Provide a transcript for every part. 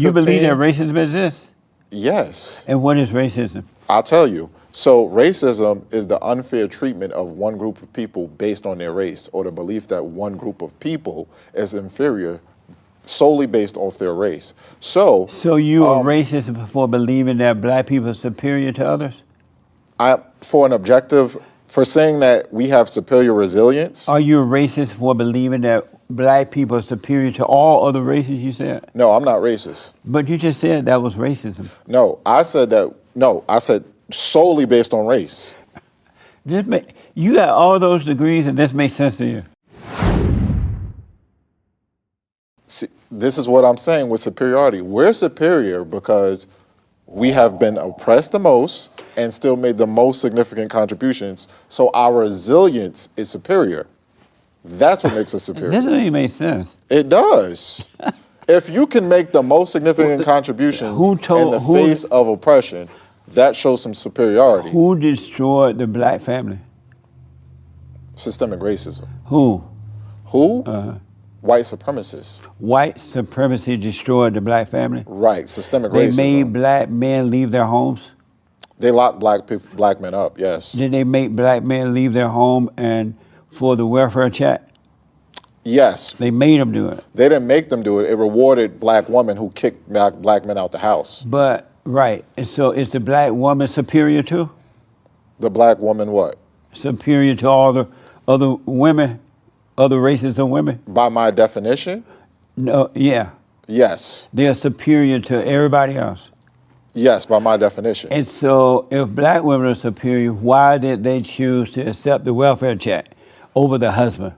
You believe that 15. racism exists? Yes. And what is racism? I'll tell you. So racism is the unfair treatment of one group of people based on their race, or the belief that one group of people is inferior solely based off their race. So you are racist for believing that black people are superior to others? for saying that we have superior resilience. Are you a racist for believing that black people are superior to all other races, you said? No, I'm not racist. But you just said that was racism. No, I said solely based on race. You got all those degrees and this makes sense to you. See, this is what I'm saying with superiority. We're superior because we have been oppressed the most and still made the most significant contributions. So our resilience is superior. That's what makes us superior. That doesn't even make sense. It does. If you can make the most significant contributions in the face of oppression, that shows some superiority. Who destroyed the black family? Systemic racism. Who? White supremacists. White supremacy destroyed the black family? Right, systemic racism. They made black men leave their homes? They locked black men up, yes. Did they make black men leave their home and for the welfare check? Yes. They made them do it. They didn't make them do it. It rewarded black women who kicked black men out the house. But, right, and so is the black woman superior too? The black woman what? Superior to all the other women? Other races of women? By my definition? No, yeah. Yes. They're superior to everybody else? Yes, by my definition. And so if black women are superior, why did they choose to accept the welfare check over the husband?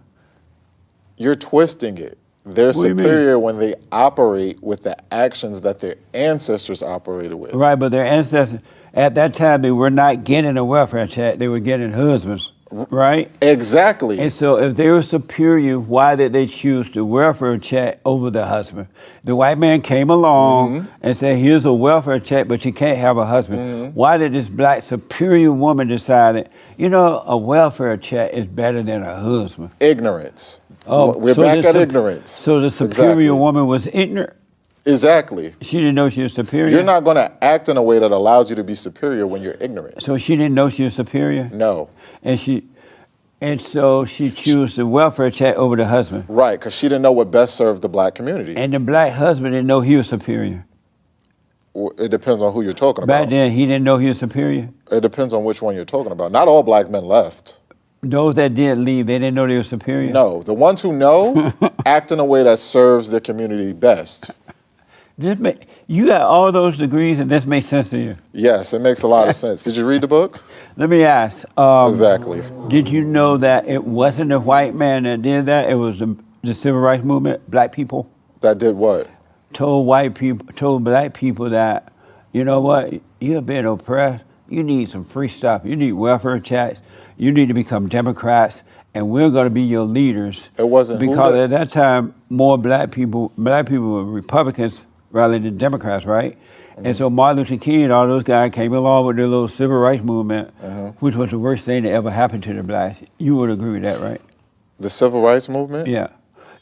You're twisting it. They're superior when they operate with the actions that their ancestors operated with. Right, but their ancestors, at that time, they were not getting a welfare check, they were getting husbands. Right? Exactly. And so if they were superior, why did they choose the welfare check over the husband? The white man came along and said, here's a welfare check, but you can't have a husband. Why did this black superior woman decide, a welfare check is better than a husband? Ignorance. We're back at ignorance. So the superior woman was ignorant? Exactly. She didn't know she was superior? You're not going to act in a way that allows you to be superior when you're ignorant. So she didn't know she was superior? No. And so she chose the welfare check over the husband. Right, because she didn't know what best served the black community. And the black husband didn't know he was superior. It depends on who you're talking about. Back then, he didn't know he was superior? It depends on which one you're talking about. Not all black men left. Those that did leave, they didn't know they were superior? No, the ones who know act in a way that serves their community best. You got all those degrees and this makes sense to you? Yes, it makes a lot of sense. Did you read the book? Let me ask. Exactly. Did you know that it wasn't a white man that did that? It was the civil rights movement, black people? That did what? Told black people that, you know what, you're being oppressed, you need some free stuff, you need welfare checks, you need to become Democrats, and we're going to be your leaders. It wasn't because at that time, more black people were Republicans rather than Democrats, right? And so Martin Luther King and all those guys came along with their little civil rights movement, which was the worst thing that ever happened to the blacks. You would agree with that, right? The civil rights movement? Yeah.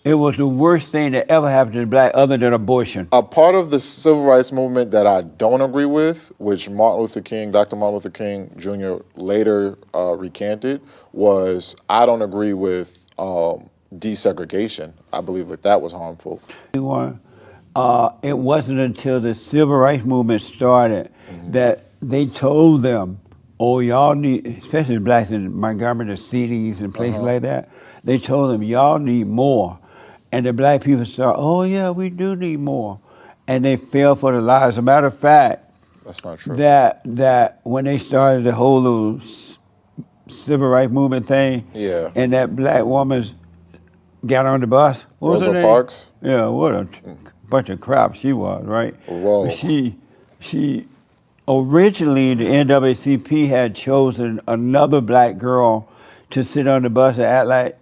It was the worst thing that ever happened to the black other than abortion. A part of the civil rights movement that I don't agree with, which Dr. Martin Luther King Jr. later recanted, was I don't agree with desegregation. I believe that was harmful. It wasn't until the civil rights movement started that they told them, y'all need, especially the blacks in Montgomery, the cities and places like that, they told them, y'all need more. And the black people started, yeah, we do need more. And they fell for the lie. As a matter of fact, that's not true. That when they started the whole little civil rights movement thing, and that black woman got on the bus. Rosa Parks? Yeah, what a bunch of crap she was, right? Whoa. She originally, the NAACP had chosen another black girl to sit on the bus and act like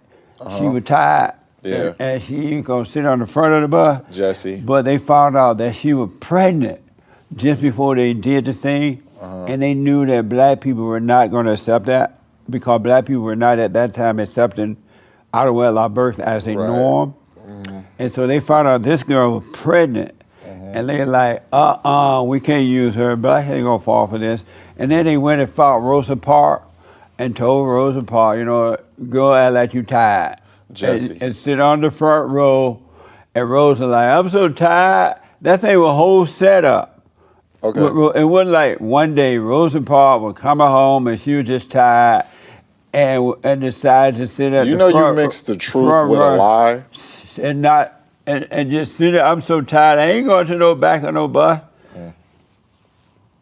she was tired. Yeah. And she ain't gonna sit on the front of the bus. Jessie. But they found out that she was pregnant just before they did the thing. And they knew that black people were not gonna accept that because black people were not at that time accepting out of wedlock birth as a norm. And so they found out this girl was pregnant. And they're like, we can't use her. Blacks ain't gonna fall for this. And then they went and fought Rosa Parks and told Rosa Parks, go act like you tired. Jesse. And sit on the front row. And Rosa like, I'm so tired. That thing was a whole setup. Okay. It wasn't like one day Rosa Parks was coming home and she was just tired and decided to sit at the front. You mixed the truth with a lie. And just sit there. I'm so tired. I ain't going to no back of no bus.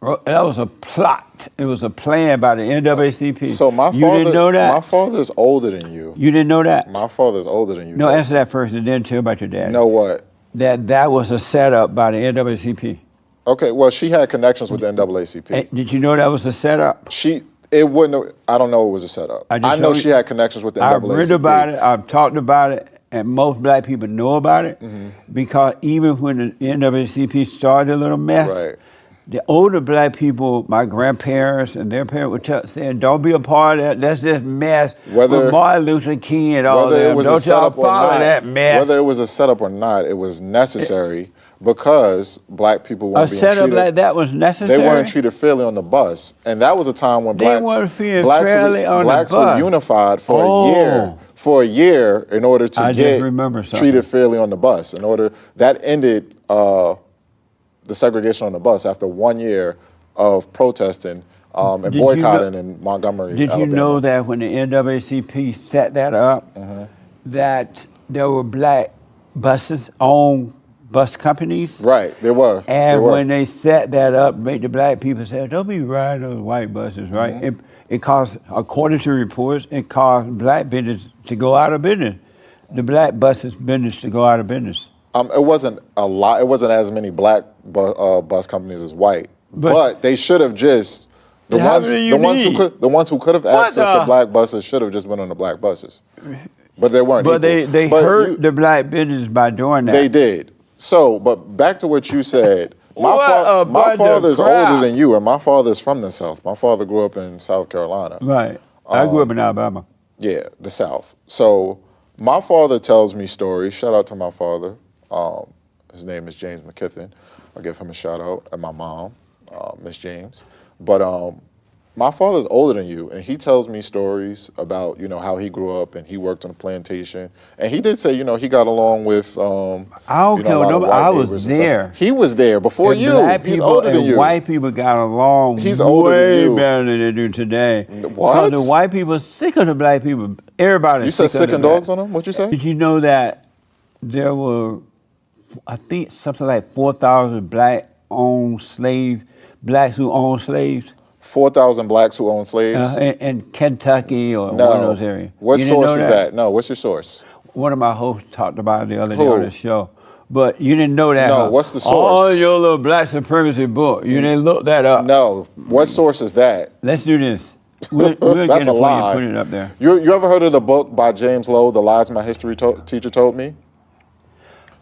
That was a plot. It was a plan by the NAACP. So you didn't know that? My father's older than you. You didn't know that? My father's older than you. No, answer that first and then tell about your dad. Know what? That was a setup by the NAACP. Okay, well, she had connections with the NAACP. Did you know that was a setup? It wouldn't have, I don't know it was a setup. I know she had connections with the NAACP. I've read about it, I've talked about it, and most black people know about it because even when the NAACP started a little mess, the older black people, my grandparents and their parents were saying, don't be a part of that, that's just mess. With Martin Luther King and all that. Don't y'all follow that mess. Whether it was a setup or not, it was necessary because black people weren't being treated. A setup like that was necessary? They weren't treated fairly on the bus. And that was a time when blacks were unified for a year in order to get treated fairly on the bus. That ended the segregation on the bus after 1 year of protesting and boycotting in Montgomery, Did you know that when the NAACP set that up, that there were black buses on bus companies? Right, there was. And when they set that up, made the black people say, don't be riding those white buses, right? It caused, according to reports, it caused black business to go out of business. The black buses business to go out of business. It wasn't a lot. It wasn't as many black bus companies as white, but they should have just the ones who could have accessed the black buses should have just been on the black buses, but they weren't. But they hurt the black business by doing that. They did. So, but back to what you said. My father's older than you, and my father's from the South. My father grew up in South Carolina. Right. I grew up in Alabama. Yeah, the South. So my father tells me stories. Shout out to my father. His name is James McKithen. I'll give him a shout out, and my mom, Miss James. But my father's older than you, and he tells me stories about how he grew up and he worked on a plantation. And he did say he got along with I don't care. I was there. He was there before you. He's older than you. White people got along way better than they do today. What? Because the white people are sick of the black people. Everybody. You said sick and dogs on them? What'd you say? Did you know that there were, I think, something like 4,000 blacks who owned slaves? 4,000 blacks who own slaves? In Kentucky or one of those areas. What source is that? No, what's your source? One of my hosts talked about it the other day on the show. But you didn't know that. No, what's the source? All your little black supremacy book. You didn't look that up. No, what source is that? Let's do this. We'll That's a lie. Put it up there. You ever heard of the book by James Lowe, The Lies My History Teacher Told Me?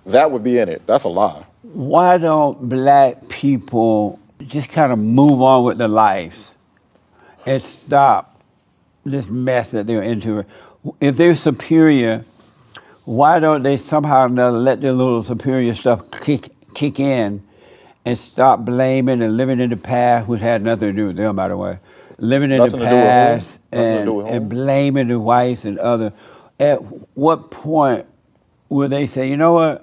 That would be in it. That's a lie. Why don't black people just kind of move on with their lives and stop this mess that they're into? If they're superior, why don't they somehow or another let their little superior stuff kick in and stop blaming and living in the past, which had nothing to do with them, by the way. Living in the past and blaming the whites and other. At what point will they say, you know what,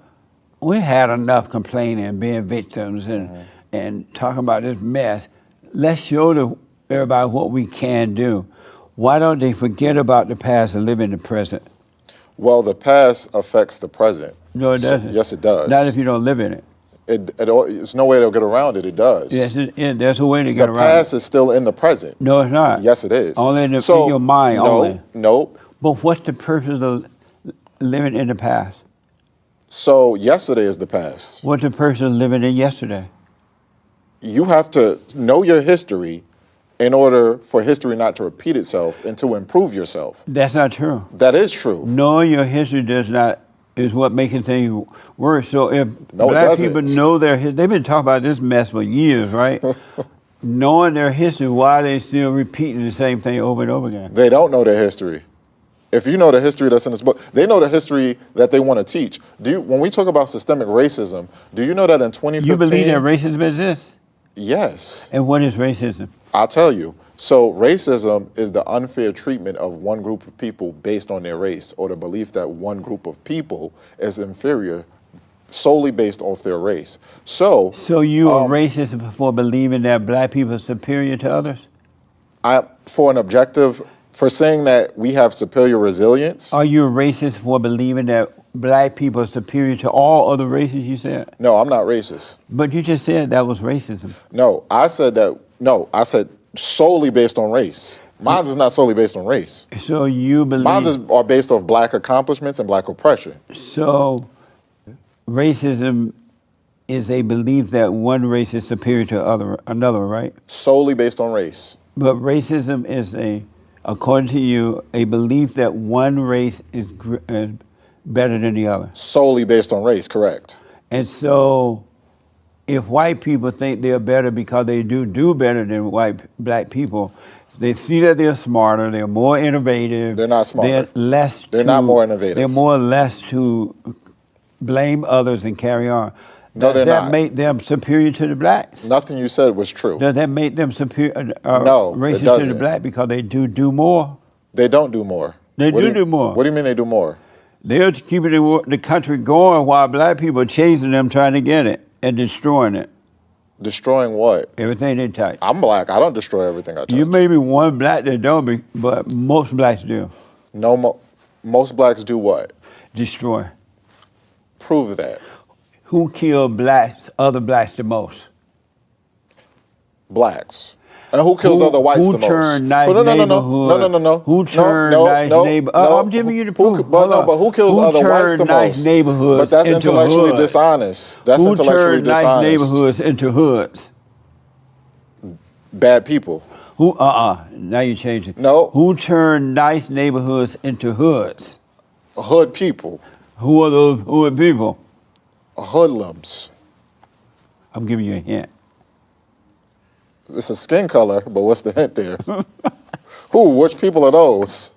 we had enough complaining and being victims and talking about this mess. Let's show everybody what we can do. Why don't they forget about the past and live in the present? Well, the past affects the present. No, it doesn't. Yes, it does. Not if you don't live in it. It's no way to get around it. It does. Yes, there's a way to get around it. The past is still in the present. No, it's not. Yes, it is. Only in your mind. No. But what's the purpose of living in the past? So yesterday is the past. What's the purpose of living in yesterday? You have to know your history in order for history not to repeat itself and to improve yourself. That's not true. That is true. Knowing your history is what makes things worse. So if black people know their history, they've been talking about this mess for years, right? Knowing their history, why are they still repeating the same thing over and over again? They don't know their history. If you know the history that's in this book, they know the history that they want to teach. When we talk about systemic racism, do you know that in 2015? You believe that racism exists? Yes. And what is racism? I'll tell you. So racism is the unfair treatment of one group of people based on their race, or the belief that one group of people is inferior solely based off their race. So you are racist for believing that black people are superior to others? For saying that we have superior resilience. Are you a racist for believing that black people are superior to all other races, you said? No, I'm not racist. But you just said that was racism. No, I said solely based on race. Mine is not solely based on race. So you believe... Mine are based off black accomplishments and black oppression. So racism is a belief that one race is superior to another, right? Solely based on race. But racism is according to you, a belief that one race is better than the other. Solely based on race, correct. And so if white people think they're better because they do better than black people, they see that they're smarter, they're more innovative. They're not smarter. They're not more innovative. They're more or less to blame others and carry on. No, they're not. Does that make them superior to the blacks? Nothing you said was true. Does that make them superior, no, racist it doesn't. to the black because they do more? They don't do more. They do more. What do you mean they do more? They're keeping the country going while black people are chasing them, trying to get it and destroying it. Destroying what? Everything they touch. I'm black. I don't destroy everything I touch. You may be one black that don't, but most blacks do. No, most blacks do what? Destroy. Prove that. Who killed other blacks the most? Blacks. And who kills other whites the most? Who turned nice neighborhood? No. Who turned nice neighborhood? I'm giving you the proof. But who kills other whites the most? Neighborhoods but that's intellectually hoods. Dishonest. That's intellectually dishonest. Who turned nice neighborhoods into hoods? Bad people. Now you change it. No. Who turned nice neighborhoods into hoods? Hood people. Who are those hood people? Hoodlums. I'm giving you a hint. It's a skin color, but what's the hint there? Which people are those?